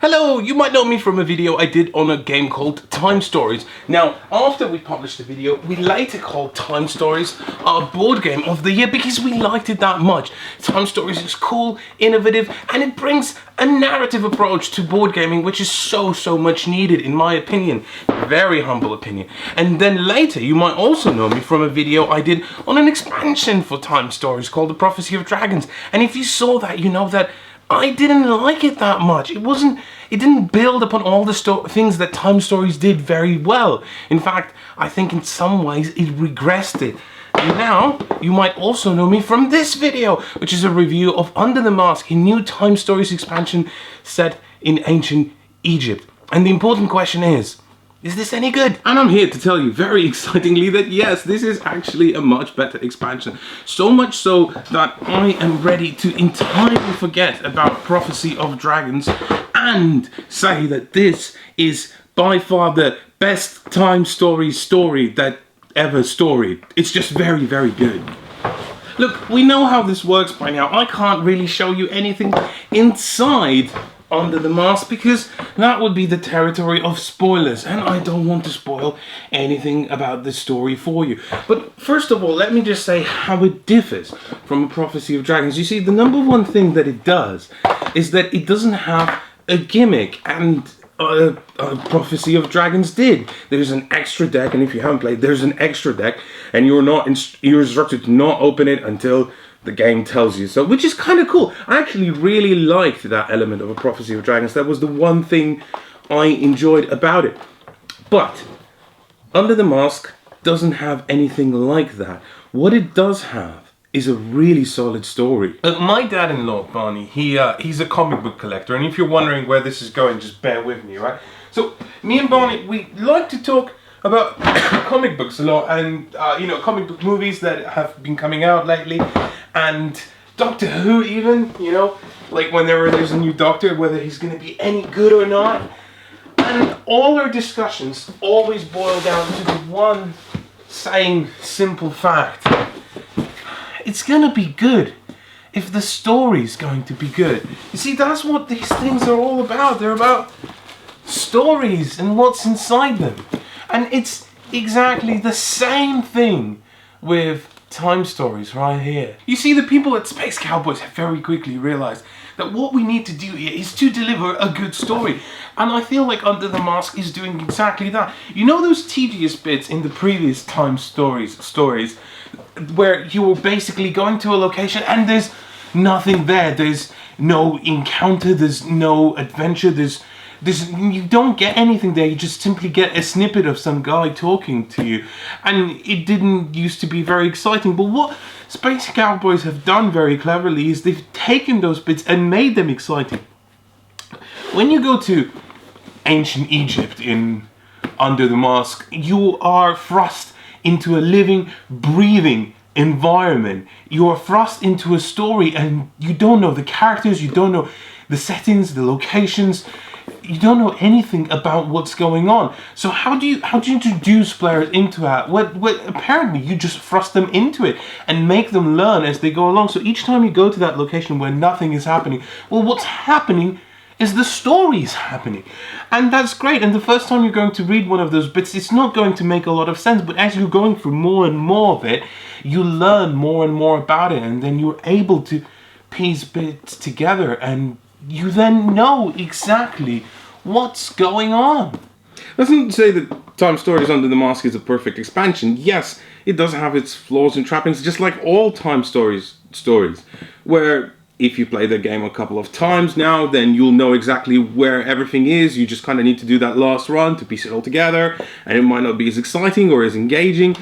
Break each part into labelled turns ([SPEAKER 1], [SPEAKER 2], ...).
[SPEAKER 1] Hello, you might know me from a video I did on a game called Time Stories. Now, after we published the video, we later called Time Stories our board game of the year because we liked it that much. Time Stories is cool, innovative, and it brings a narrative approach to board gaming, which is so much needed, in my opinion. Very humble opinion. And then later, you might also know me from a video I did on an expansion for Time Stories called The Prophecy of Dragons. And if you saw that, you know that I didn't like it that much. It didn't build upon all the things that Time Stories did very well. In fact, I think in some ways it regressed it. And now, you might also know me from this video, which is a review of Under the Mask, a new Time Stories expansion set in ancient Egypt. And the important question is this any good? And I'm here to tell you very excitingly that yes, this is actually a much better expansion. So much so that I am ready to entirely forget about Prophecy of Dragons and say that this is by far the best Time Stories story that ever storied. It's just very good. Look, we know how this works by now. I can't really show you anything inside Under the Mask because that would be the territory of spoilers, and I don't want to spoil anything about this story for you. But first of all, let me just say how it differs from A Prophecy of Dragons. You see, the number one thing that it does is that it doesn't have a gimmick, and A Prophecy of Dragons did. There's an extra deck, and if you haven't played, there's an extra deck, and you're instructed to not open it until the game tells you so, which is kind of cool. I actually really liked that element of A Prophecy of Dragons. That was the one thing I enjoyed about it. But Under the Mask doesn't have anything like that. What it does have is a really solid story. My dad-in-law, Barney, he's a comic book collector, and if you're wondering where this is going, just bear with me, right? So, me and Barney, we like to talk about comic books a lot, and comic book movies that have been coming out lately, and Doctor Who even, like whenever there's a new Doctor, whether he's going to be any good or not. And all our discussions always boil down to the one same simple fact. It's going to be good if the story's going to be good. You see, that's what these things are all about. They're about stories and what's inside them. And it's exactly the same thing with Time Stories right here. You see, the people at Space Cowboys have very quickly realized that what we need to do here is to deliver a good story. And I feel like Under the Mask is doing exactly that. You know those tedious bits in the previous Time Stories where you were basically going to a location and there's nothing there. There's no encounter, there's no adventure, you don't get anything there. You just simply get a snippet of some guy talking to you, and it didn't used to be very exciting. But what Space Cowboys have done very cleverly is they've taken those bits and made them exciting. When you go to ancient Egypt in Under the Mask, you are thrust into a living, breathing environment. You are thrust into a story, and you don't know the characters, you don't know the settings, the locations. You don't know anything about what's going on. So how do you introduce players into that? What apparently you just thrust them into it and make them learn as they go along. So each time you go to that location where nothing is happening, well, what's happening is the story's happening. And that's great. And the first time you're going to read one of those bits, it's not going to make a lot of sense. But as you're going through more and more of it, you learn more and more about it. And then you're able to piece bits together, and you then know exactly what's going on.
[SPEAKER 2] Doesn't say that Time Stories Under the Mask is a perfect expansion. Yes, it does have its flaws and trappings, just like all Time Stories, where if you play the game a couple of times now, then you'll know exactly where everything is. You just kind of need to do that last run to piece it all together, and it might not be as exciting or as engaging.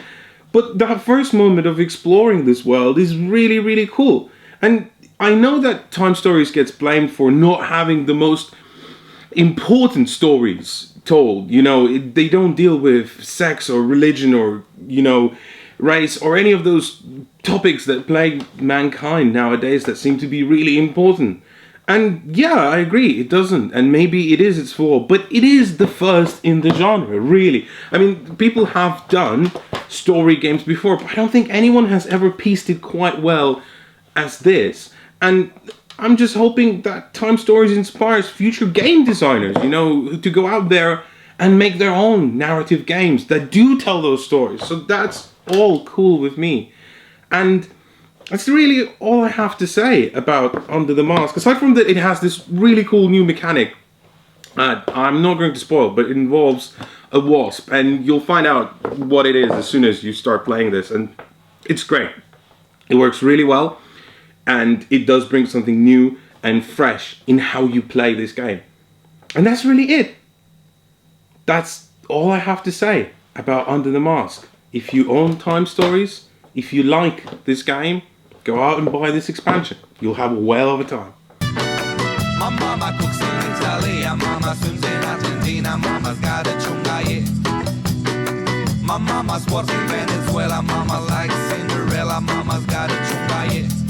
[SPEAKER 2] But that first moment of exploring this world is really cool. And I know that Time Stories gets blamed for not having the most important stories told. They don't deal with sex or religion or, race or any of those topics that plague mankind nowadays that seem to be really important. And yeah, I agree, it doesn't. And maybe it is its flaw, but it is the first in the genre, really. I mean, people have done story games before, but I don't think anyone has ever pieced it quite well as this. And I'm just hoping that Time Stories inspires future game designers, you know, to go out there and make their own narrative games that do tell those stories. So that's all cool with me. And that's really all I have to say about Under the Mask. Aside from that, it has this really cool new mechanic. I'm not going to spoil, but it involves a wasp, and you'll find out what it is as soon as you start playing this. And it's great. It works really well. And it does bring something new and fresh in how you play this game. And that's really it. That's all I have to say about Under the Mask. If you own Time Stories, if you like this game, go out and buy this expansion. You'll have a whale of a time.
[SPEAKER 3] My mama cooks in Italy, mama swims in Argentina, mama's got a chungaye. My mama's works in Venezuela, mama likes Cinderella, mama's got a chungaye.